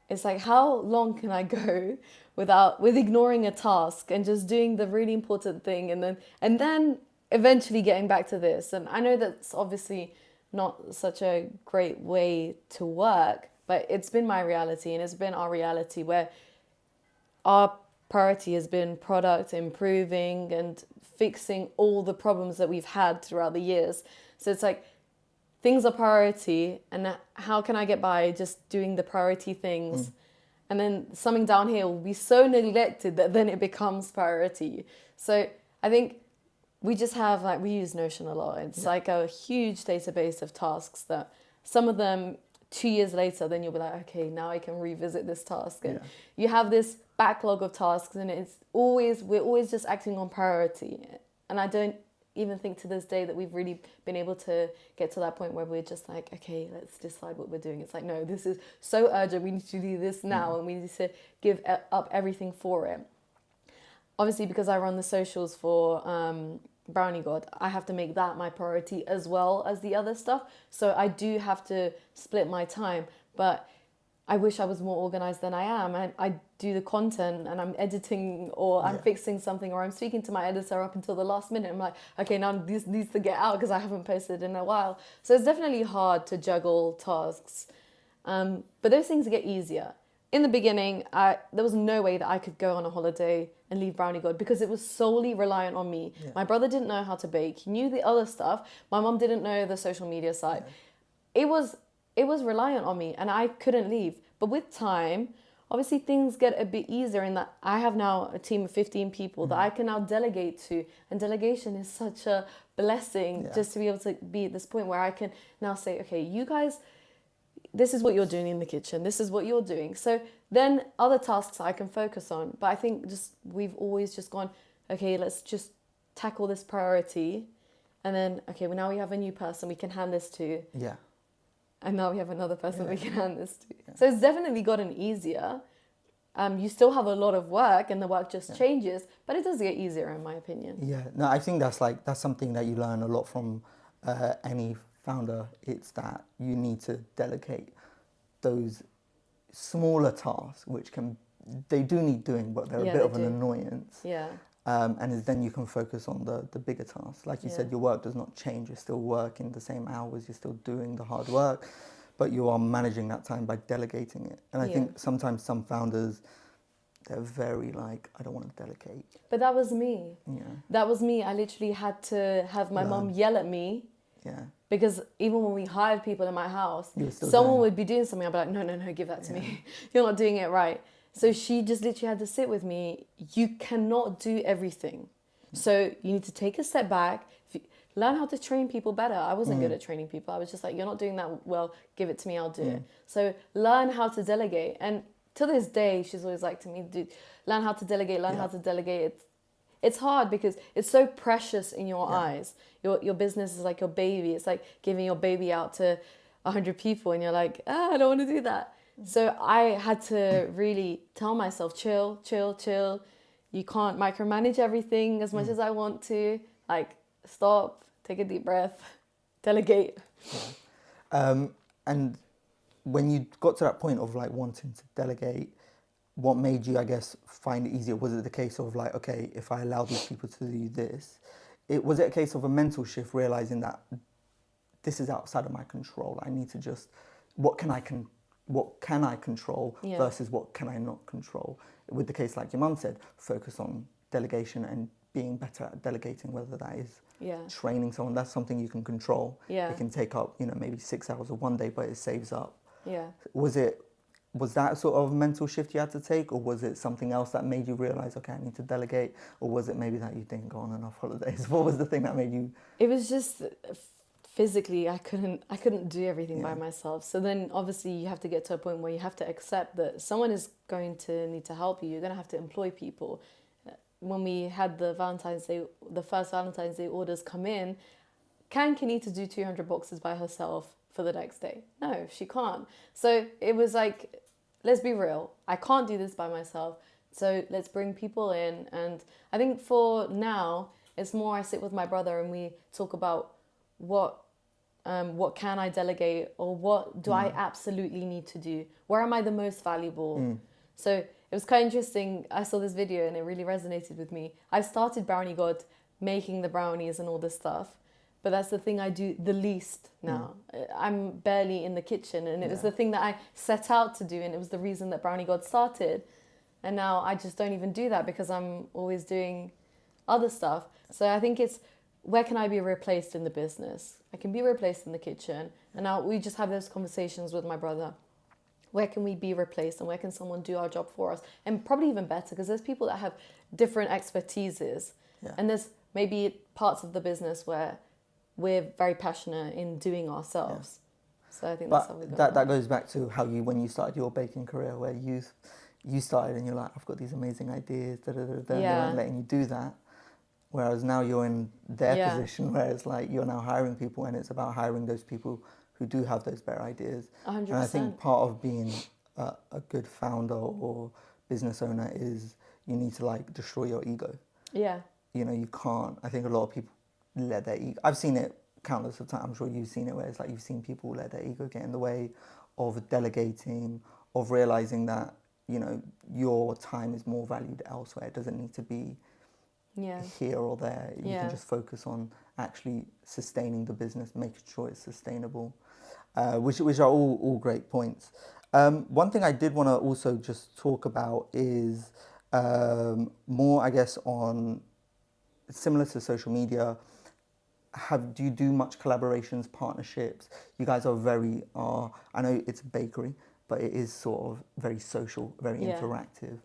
It's like, how long can I go with ignoring a task and just doing the really important thing and then eventually getting back to this? And I know that's obviously not such a great way to work, but it's been my reality and it's been our reality where our priority has been product improving and fixing all the problems that we've had throughout the years. So it's like, things are priority, and how can I get by just doing the priority things? And then something down here will be so neglected that then it becomes priority. So I think we just have, like, we use Notion a lot. It's like a huge database of tasks that some of them 2 years later, then you'll be like, okay, now I can revisit this task. And you have this backlog of tasks, and we're always just acting on priority. And I don't even think to this day that we've really been able to get to that point where we're just like, okay, let's decide what we're doing. It's like, no, this is so urgent. We need to do this now, and we need to give up everything for it. Obviously, because I run the socials for Browniegod, I have to make that my priority as well as the other stuff. So I do have to split my time, but I wish I was more organized than I am. And I do the content and I'm editing or I'm fixing something or I'm speaking to my editor up until the last minute. I'm like, okay, now this needs to get out because I haven't posted in a while. So it's definitely hard to juggle tasks. But those things get easier. In the beginning, there was no way that I could go on a holiday and leave Browniegod because it was solely reliant on me. Yeah. My brother didn't know how to bake. He knew the other stuff. My mom didn't know the social media side. Yeah. It was reliant on me and I couldn't leave. But with time, obviously things get a bit easier in that I have now a team of 15 people that I can now delegate to. And delegation is such a blessing just to be able to be at this point where I can now say, okay, you guys, this is what you're doing in the kitchen. This is what you're doing. So then other tasks I can focus on. But I think we've always just gone, okay, let's just tackle this priority. And then, okay, well, now we have a new person we can hand this to. Yeah. And now we have another person we can hand this to. Yeah. So it's definitely gotten easier. You still have a lot of work and the work just changes, but it does get easier in my opinion. Yeah, no, I think that's something that you learn a lot from any founder. It's that you need to delegate those smaller tasks, which they do need doing, but they're a bit of an annoyance. Yeah. And then you can focus on the bigger tasks. Like you said, your work does not change. You're still working the same hours. You're still doing the hard work, but you are managing that time by delegating it. And I think sometimes some founders, they're very like, I don't want to delegate. But that was me. Yeah. That was me. I literally had to have my mom yell at me. Yeah. Because even when we hired people in my house, someone would be doing something. I'd be like, no, give that to me. You're not doing it right. So she just literally had to sit with me. You cannot do everything. So you need to take a step back. learn how to train people better. I wasn't good at training people. I was just like, you're not doing that well, give it to me, I'll do it. So learn how to delegate. And to this day, she's always like to me, dude, learn how to delegate, learn how to delegate. It's hard because it's so precious in your eyes. Your business is like your baby. It's like giving your baby out to 100 people and you're like, I don't want to do that. So I had to really tell myself, chill. You can't micromanage everything as much as I want to. Like, stop, take a deep breath, delegate. And when you got to that point of like wanting to delegate, what made you, I guess, find it easier? Was it the case of like, okay, if I allow these people to do this, was it a case of a mental shift, realizing that this is outside of my control? I need to just, what can I control versus what can I not control? With the case, like your mum said, focus on delegation and being better at delegating, whether that is training someone, that's something you can control. It can take up, maybe 6 hours of one day, but it saves up. Was that sort of mental shift you had to take, or was it something else that made you realize, okay, I need to delegate? Or was it maybe that you didn't go on enough holidays? What was the thing that made you? It was just physically, I couldn't do everything by myself. So then obviously you have to get to a point where you have to accept that someone is going to need to help you. You're going to have to employ people. When we had the first Valentine's Day orders come in, can Kanita do 200 boxes by herself for the next day? No, she can't. So it was like, let's be real. I can't do this by myself. So let's bring people in. And I think for now, it's more I sit with my brother and we talk about what can I delegate, or what do I absolutely need to do? Where am I the most valuable? So it was quite interesting. I saw this video and it really resonated with me. I started Brownie God making the brownies and all this stuff. But that's the thing I do the least now. I'm barely in the kitchen, and it was the thing that I set out to do, and it was the reason that Brownie God started. And now I just don't even do that because I'm always doing other stuff. So I think it's, where can I be replaced in the business? I can be replaced in the kitchen. And now we just have those conversations with my brother. Where can we be replaced, and where can someone do our job for us? And probably even better, because there's people that have different expertises. And there's maybe parts of the business where we're very passionate in doing ourselves. So I think that's how we go. That goes back to how when you started your baking career, where you started and you're like, I've got these amazing ideas, they weren't letting you do that. Whereas now you're in their position where it's like you're now hiring people, and it's about hiring those people who do have those better ideas. 100%. And I think part of being a good founder or business owner is you need to like destroy your ego. You can't. I think a lot of people let their ego. I've seen it countless of times. I'm sure you've seen it, where it's like you've seen people let their ego get in the way of delegating, of realizing that your time is more valued elsewhere. It doesn't need to be here or there. You can just focus on actually sustaining the business, making sure it's sustainable, which are all great points. One thing I did want to also just talk about is more, I guess, on similar to social media. Do you do much collaborations, partnerships? You guys are very, I know it's a bakery, but it is sort of very social, very interactive.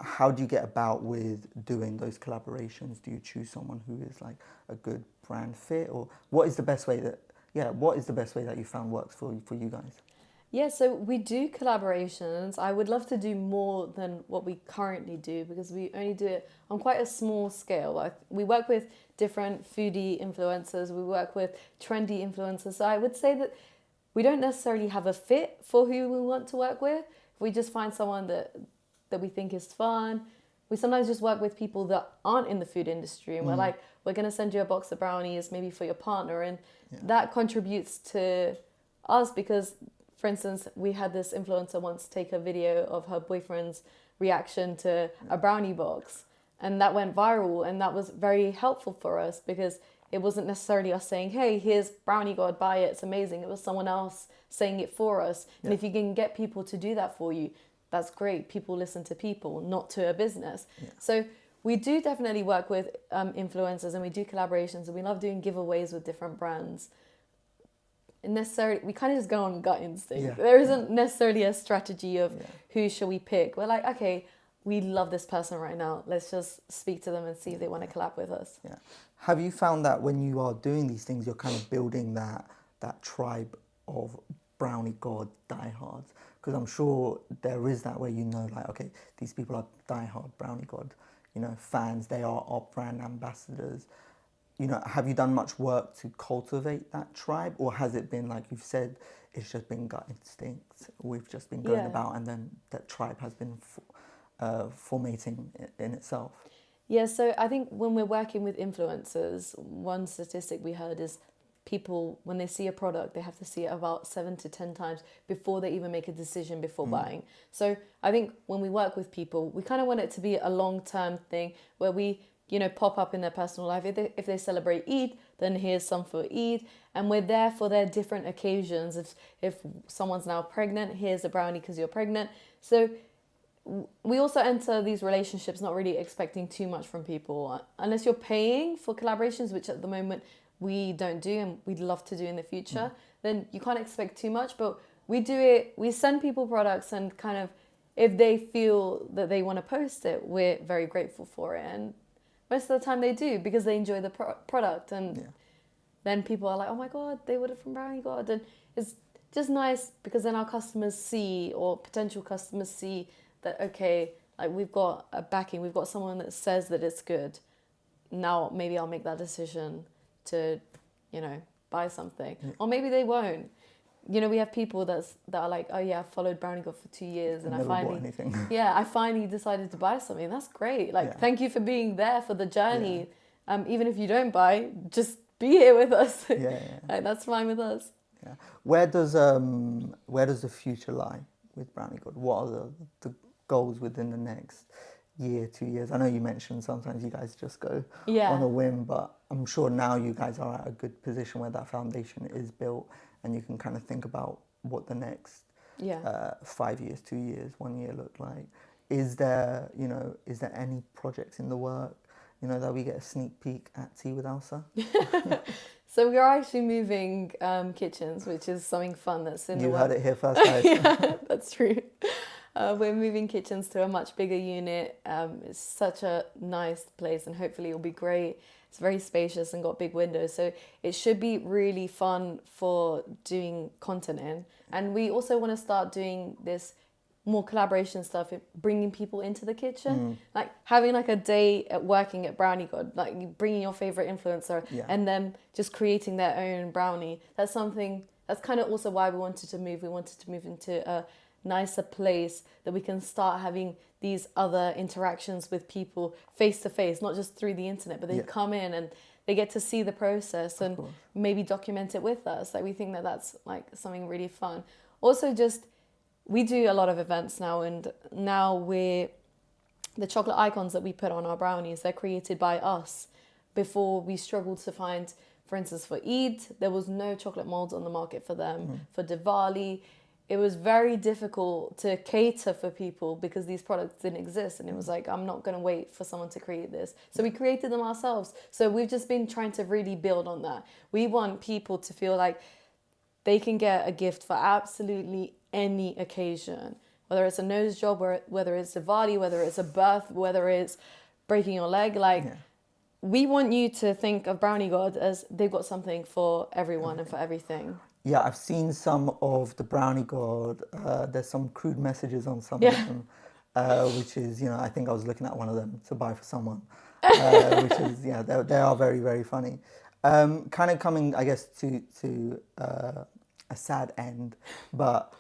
How do you get about with doing those collaborations? Do you choose someone who is like a good brand fit, or what is the best way that you found works for you guys? So we do collaborations. I would love to do more than what we currently do, because we only do it on quite a small scale. We work with different foodie influencers, we work with trendy influencers. So I would say that we don't necessarily have a fit for who we want to work with. We just find someone that we think is fun. We sometimes just work with people that aren't in the food industry, and we're like, we're going to send you a box of brownies maybe for your partner, and that contributes to us because, for instance, we had this influencer once take a video of her boyfriend's reaction to a brownie box, and that went viral, and that was very helpful for us because it wasn't necessarily us saying, hey, here's Brownie God, buy it, it's amazing. It was someone else saying it for us. And if you can get people to do that for you, that's great. People listen to people, not to a business. So we do definitely work with influencers, and we do collaborations, and we love doing giveaways with different brands. We kind of just go on gut instinct. There isn't necessarily a strategy of who shall we pick. We're like, okay, we love this person right now. Let's just speak to them and see if they want to collab with us. Yeah. Have you found that when you are doing these things, you're kind of building that tribe of Brownie God diehards? Because I'm sure there is that where you know, like, okay, these people are diehard Brownie God, you know, fans. They are our brand ambassadors. You know, have you done much work to cultivate that tribe, or has it been like you've said, it's just been gut instinct? We've just been going about, and then that tribe has been formating in itself. Yeah, so I think when we're working with influencers, one statistic we heard is people, when they see a product, they have to see it about 7 to 10 times before they even make a decision before buying. So I think when we work with people, we kind of want it to be a long-term thing where we, you know, pop up in their personal life. If they celebrate Eid, then here's some for Eid. And we're there for their different occasions. If someone's now pregnant, here's a brownie because you're pregnant. So we also enter these relationships not really expecting too much from people. Unless you're paying for collaborations, which at the moment we don't do and we'd love to do in the future, then you can't expect too much. But we do it, we send people products, and kind of if they feel that they want to post it, we're very grateful for it. And most of the time they do, because they enjoy the product. And then people are like, oh my God, they ordered from Brownie God. And it's just nice because then our customers see, or potential customers see, that, okay, like we've got a backing, we've got someone that says that it's good. Now maybe I'll make that decision to, you know, buy something. Or maybe they won't. You know, we have people that are like, oh yeah, I followed Brownie God for 2 years and I finally decided to buy something. That's great. Like, thank you for being there for the journey. Even if you don't buy, just be here with us. Like, that's fine with us. Yeah. Where does the future lie with Brownie God? What are the goals within the next year, 2 years? I know you mentioned sometimes you guys just go on a whim, but I'm sure now you guys are at a good position where that foundation is built, and you can kind of think about what the next 5 years, 2 years, 1 year look like. Is there any projects in the work, you know, that we get a sneak peek at Tea with Elsa? So we are actually moving kitchens, which is something fun that's in the work. You heard it here first, guys. Yeah, that's true. We're moving kitchens to a much bigger unit. It's such a nice place, and hopefully it'll be great. It's very spacious and got big windows, so it should be really fun for doing content in. And we also want to start doing this more collaboration stuff, bringing people into the kitchen, like having like a day at working at Brownie God, like bringing your favorite influencer and them just creating their own brownie. That's something, that's kind of also why we wanted to move. We wanted to move into a nicer place that we can start having these other interactions with people face to face, not just through the internet, but they come in and they get to see the process and maybe document it with us. Like, we think that that's like something really fun. Also, just we do a lot of events now, and now the chocolate icons that we put on our brownies, they're created by us. Before, we struggled to find, for instance, for Eid, there was no chocolate molds on the market for them. For Diwali, it was very difficult to cater for people because these products didn't exist. And it was like, I'm not going to wait for someone to create this. So we created them ourselves. So we've just been trying to really build on that. We want people to feel like they can get a gift for absolutely any occasion, whether it's a nose job, or whether it's Diwali, whether it's a birth, whether it's breaking your leg. We want you to think of Brownie God as they've got something for everyone and for everything. Yeah, I've seen some of the Brownie God. There's some crude messages on some of them, which is, you know, I think I was looking at one of them to buy for someone, which is, they are very, very funny. Kind of coming, I guess, to a sad end, but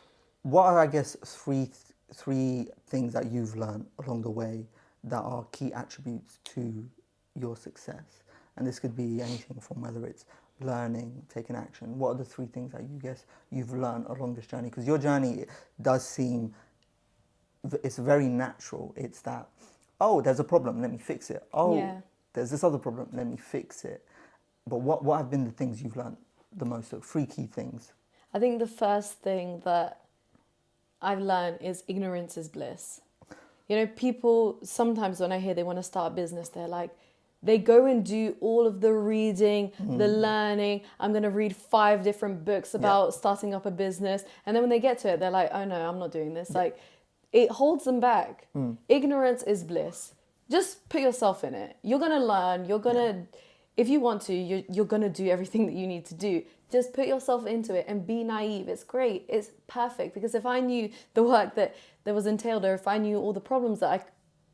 what are, I guess, three things that you've learned along the way that are key attributes to your success? And this could be anything from whether it's learning, taking action. What are the 3 things that you guess you've learned along this journey? Because your journey does seem, it's very natural. It's that, oh, there's a problem, let me fix it. Oh, there's this other problem, let me fix it. But what have been the things you've learned the most? So 3 key things. I think the first thing that I've learned is ignorance is bliss. You know, people, sometimes when I hear they want to start a business, they're like, they go and do all of the reading, the learning. I'm going to read 5 different books about starting up a business. And then when they get to it, they're like, oh no, I'm not doing this. Like, it holds them back. Ignorance is bliss. Just put yourself in it. You're going to learn. You're going to, if you want to, you're going to do everything that you need to do. Just put yourself into it and be naive. It's great. It's perfect. Because if I knew the work that was entailed, or if I knew all the problems that I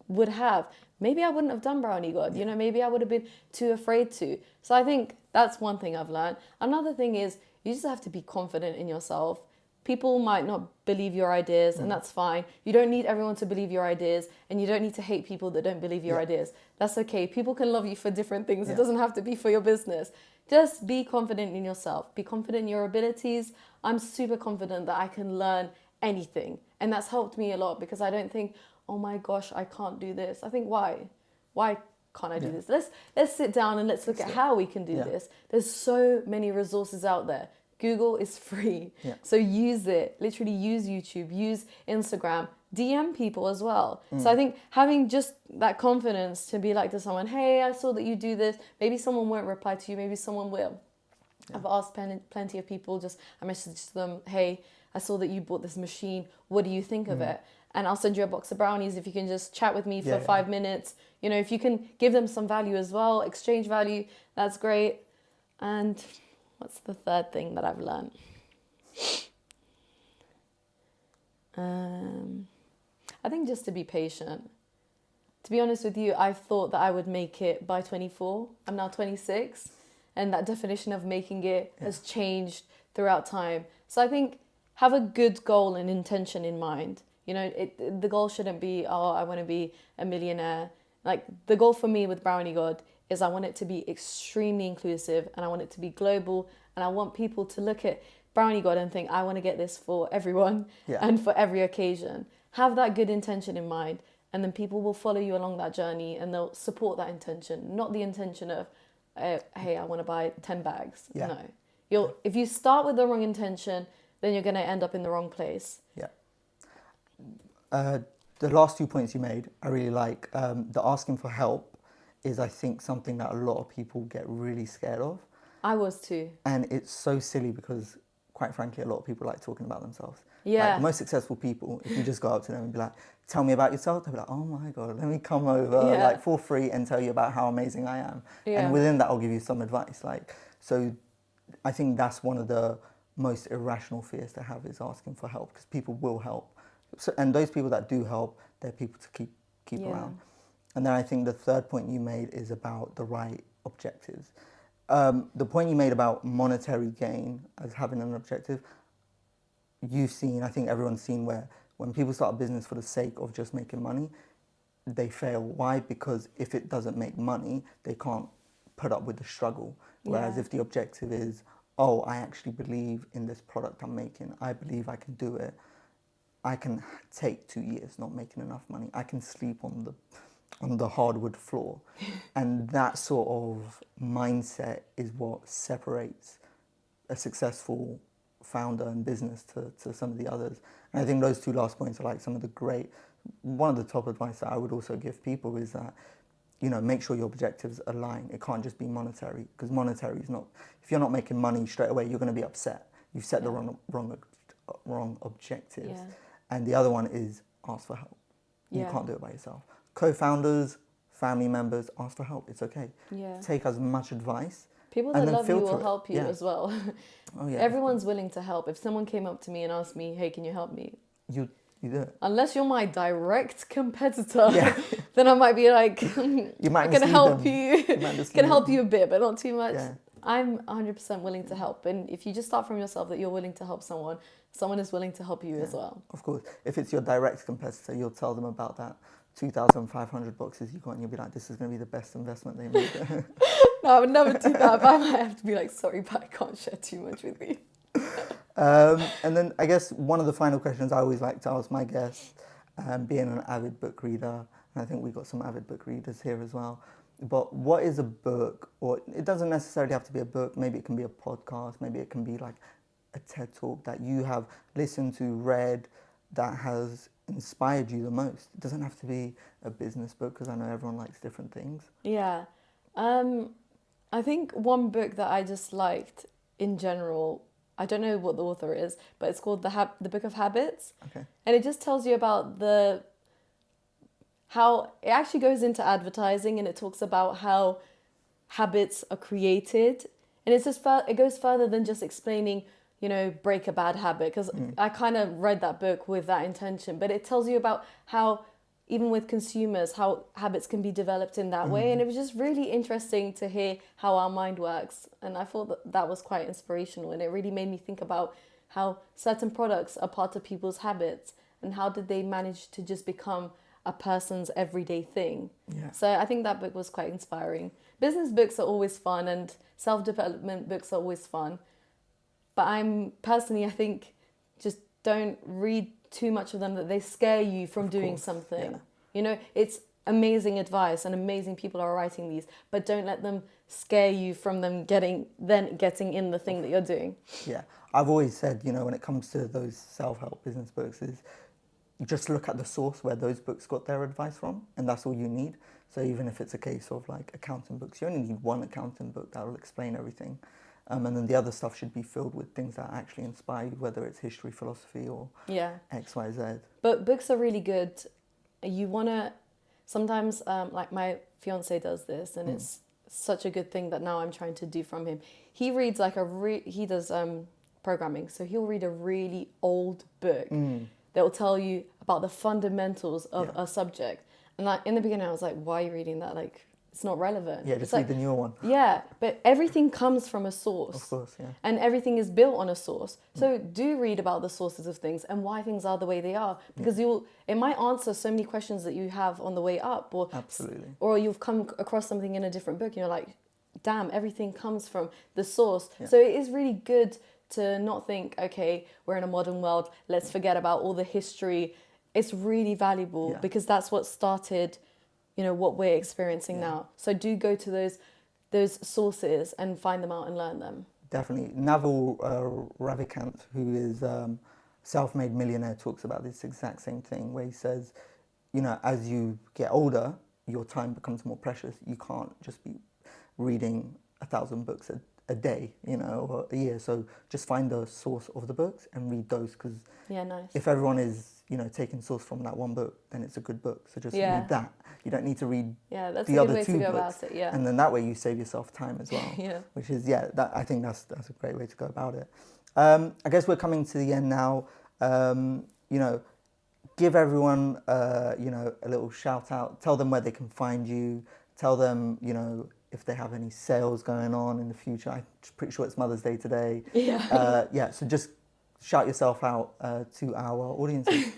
would have, maybe I wouldn't have done Brownie God. You know, maybe I would have been too afraid to. So I think that's one thing I've learned. Another thing is you just have to be confident in yourself. People might not believe your ideas, and that's fine. You don't need everyone to believe your ideas, and you don't need to hate people that don't believe your ideas. That's okay. People can love you for different things. It doesn't have to be for your business. Just be confident in yourself. Be confident in your abilities. I'm super confident that I can learn anything. And that's helped me a lot, because I don't think, oh my gosh, I can't do this. I think, why? Why can't I do this? Let's sit down and let's look at how we can do this. There's so many resources out there. Google is free. So use it. Literally use YouTube, use Instagram, DM people as well. So I think having just that confidence to be like to someone, hey, I saw that you do this. Maybe someone won't reply to you. Maybe someone will. I've asked plenty of people, I messaged them, hey, I saw that you bought this machine. What do you think of it? And I'll send you a box of brownies if you can just chat with me for 5 minutes. You know, if you can give them some value as well, exchange value, that's great. And what's the third thing that I've learned? I think just to be patient. To be honest with you, I thought that I would make it by 24. I'm now 26. And that definition of making it has changed throughout time. So I think have a good goal and intention in mind. You know, the goal shouldn't be, oh, I want to be a millionaire. Like, the goal for me with Brownie God is I want it to be extremely inclusive, and I want it to be global, and I want people to look at Brownie God and think, I want to get this for everyone and for every occasion. Have that good intention in mind, and then people will follow you along that journey, and they'll support that intention, not the intention of, hey, I want to buy 10 bags. No. If you start with the wrong intention, then you're going to end up in the wrong place. The last 2 points you made, I really like. The asking for help is, I think, something that a lot of people get really scared of. I was too. And it's so silly because, quite frankly, a lot of people like talking about themselves. Yeah. Like, the most successful people, if you just go up to them and be like, tell me about yourself, they'll be like, oh my God, let me come over like for free and tell you about how amazing I am. And within that, I'll give you some advice. Like, so I think that's one of the most irrational fears to have, is asking for help, because people will help. So, and those people that do help, they're people to keep around. And then I think the third point you made is about the right objectives. The point you made about monetary gain as having an objective, you've seen, I think everyone's seen, where when people start a business for the sake of just making money, they fail. Why? Because if it doesn't make money, they can't put up with the struggle. Whereas if the objective is, oh, I actually believe in this product I'm making, I believe I can do it, I can take 2 years not making enough money, I can sleep on the hardwood floor. And that sort of mindset is what separates a successful founder and business to some of the others. And I think those two last points are like some of the great, one of the top advice that I would also give people is that, you know, make sure your objectives align. It can't just be monetary, because monetary is not, if you're not making money straight away, you're going to be upset. You've set the wrong objectives. And the other one is ask for help. You can't do it by yourself. Co-founders, family members, ask for help. It's okay. Take as much advice. People that love you will help you as well. Oh, yeah, everyone's willing to help. If someone came up to me and asked me, hey, can you help me? You do it. Unless you're my direct competitor, then I might be like, you might I can help you. Can help you a bit, but not too much. I'm 100% willing to help. And if you just start from yourself that you're willing to help someone, someone is willing to help you as well. Of course. If it's your direct competitor, you'll tell them about that 2,500 boxes you got, and you'll be like, this is going to be the best investment they made. No, I would never do that. But I might have to be like, sorry, but I can't share too much with you. And then I guess one of the final questions I always like to ask my guests, being an avid book reader, and I think we've got some avid book readers here as well, but what is a book, or it doesn't necessarily have to be a book, maybe it can be a podcast, maybe it can be like a TED Talk that you have listened to, read, that has inspired you the most? It doesn't have to be a business book, because I know everyone likes different things. I think one book that I just liked in general I don't know what the author is, but it's called the Book of Habits. Okay. And it just tells you about how it actually goes into advertising, and it talks about how habits are created. And it's just it goes further than just explaining, break a bad habit, because I kind of read that book with that intention, but it tells you about how even with consumers, how habits can be developed in that way. And it was just really interesting to hear how our mind works. And I thought that was quite inspirational. And it really made me think about how certain products are part of people's habits, and how did they manage to just become a person's everyday thing. Yeah. So I think that book was quite inspiring. Business books are always fun, and self-development books are always fun. But I think just don't read too much of them, that they scare you from doing something. Yeah. It's amazing advice and amazing people are writing these, but don't let them scare you from them getting in the thing that you're doing. Yeah. I've always said, when it comes to those self-help business books, is you just look at the source where those books got their advice from, and that's all you need. So even if it's a case of like accounting books, you only need one accounting book that will explain everything. And then the other stuff should be filled with things that actually inspire you, whether it's history, philosophy, or X, Y, Z. But books are really good. You want to, sometimes, like my fiance does this, and it's such a good thing that now I'm trying to do from him. He reads like he does programming, so he'll read a really old book that will tell you about the fundamentals of a subject. And like in the beginning, I was like, why are you reading that? Like, it's not relevant. Yeah, just read the newer one. Yeah, but everything comes from a source. Of course, yeah. And everything is built on a source. So do read about the sources of things and why things are the way they are. Because it might answer so many questions that you have on the way up. Absolutely. Or you've come across something in a different book and you're like, damn, everything comes from the source. Yeah. So it is really good to not think, okay, we're in a modern world, let's forget about all the history. It's really valuable because that's what started what we're experiencing now. So do go to those sources and find them out and learn them. Definitely. Naval Ravikant, who is self-made millionaire, talks about this exact same thing, where he says, as you get older, your time becomes more precious. You can't just be reading 1,000 books a day, or a year. So just find the source of the books and read those, because if everyone is taking source from that one book, then it's a good book. So just read that. You don't need to read that's the a good other way two to go books. about it, yeah. And then that way you save yourself time as well. Which is I think that's a great way to go about it. I guess we're coming to the end now. Give everyone a little shout out. Tell them where they can find you. Tell them if they have any sales going on in the future. I'm pretty sure it's Mother's Day today. So just shout yourself out to our audiences.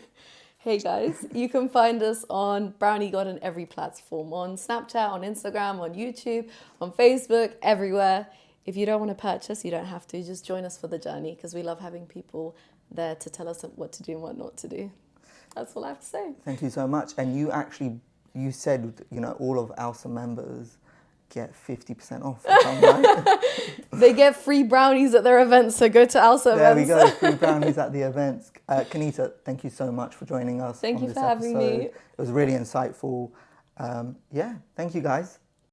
Hey guys, you can find us on Brownie God on every platform, on Snapchat, on Instagram, on YouTube, on Facebook, everywhere. If you don't want to purchase, you don't have to. Just join us for the journey, because we love having people there to tell us what to do and what not to do. That's all I have to say. Thank you so much. And you said, all of ALSA members get 50% off. If I'm right. They get free brownies at their events, so go to ALSA events. There we go, free brownies at the events. Kanita, thank you so much for joining us. Thank you for having me. It was really insightful. Thank you guys.